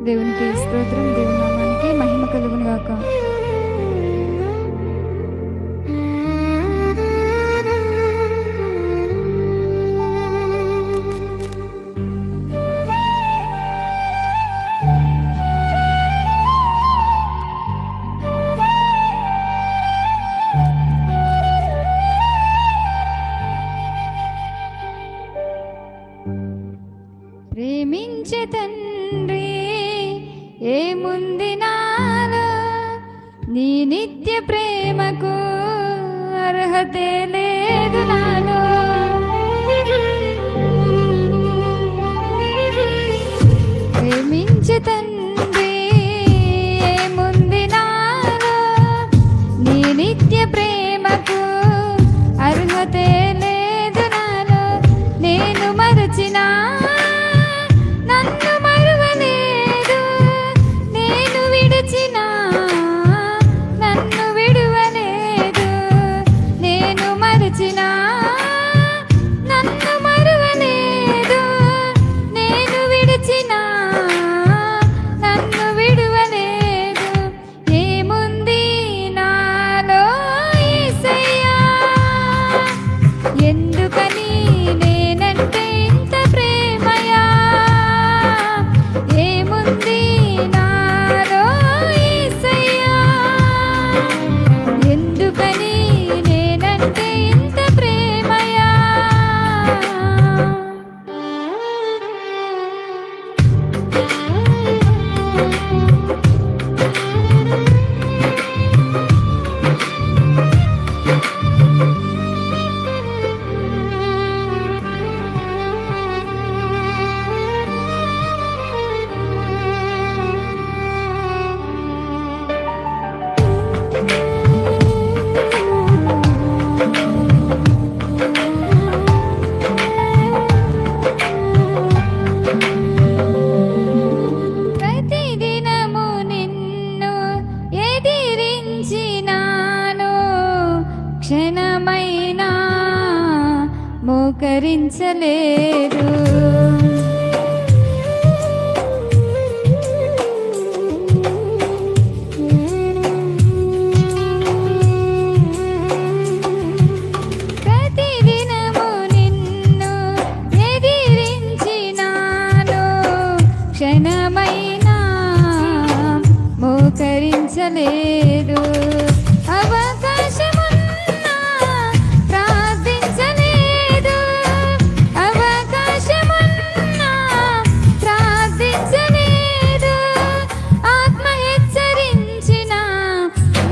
దేవునికి స్తోత్రం. దేవుని నామానికి మహిమ కలుగును గాక. ప్రేమించే తండ్రి ఏముంది నాలో, నీ నిత్య ప్రేమకు అర్హతే లేదు నాలో. ప్రేమించే తండ్రి ఏముంది నాలో, నీ నిత్య ప్రేమకు అర్హతే లేదు నాలో. నేను మరచినా నన్ను మరువలేదు, నేను విడిచినా నన్ను విడువలేదు. నేను మరచినా నన్ను మరువలేదు, నేను విడిచినా నన్ను విడువలేదు. ఏముంది నాలో యేసయ్యా, ఎందుకని నేనంటే ఇంత ప్రేమయా. ఏముంది నాలో యేసయ్యా, ఎందుకని నేనంటే ఇంత ప్రేమయా. ప్రతిదినము నిన్ను ఎదిరించినాను, క్షణమైనా మోకరించలేదు. ప్రతిదినము నిన్ను ఎదిరించినాను, క్షణమైనా మోకరించలేదు. అవకాశమున్నా ప్రార్థించలేదు, అవకాశమున్నా ప్రార్థించలేదు. ఆత్మ హెచ్చరించిన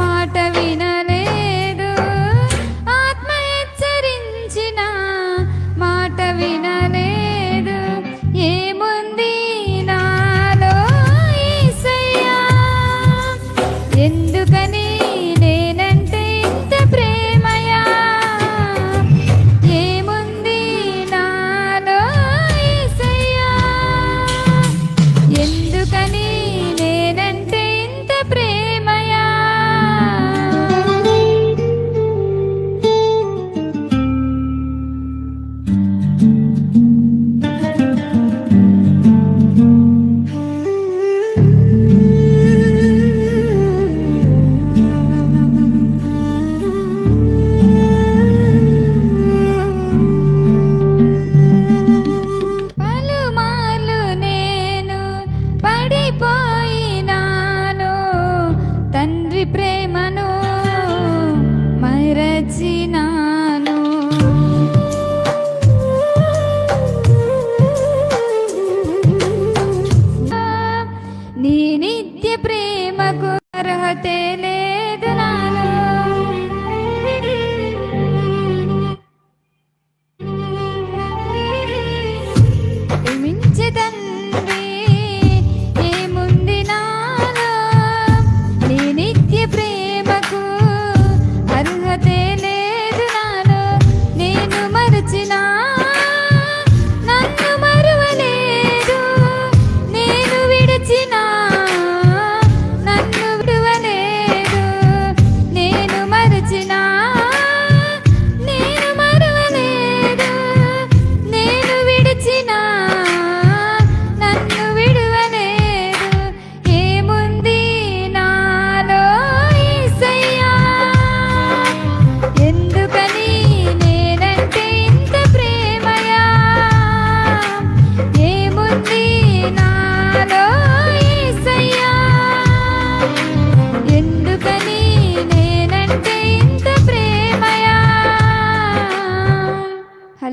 మాట వినలేదు, ఆత్మ హెచ్చరించిన మాట వినలేదు. ఏముంది నాలో యేసయ్యా, ఎందుకని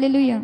హల్లెలూయా.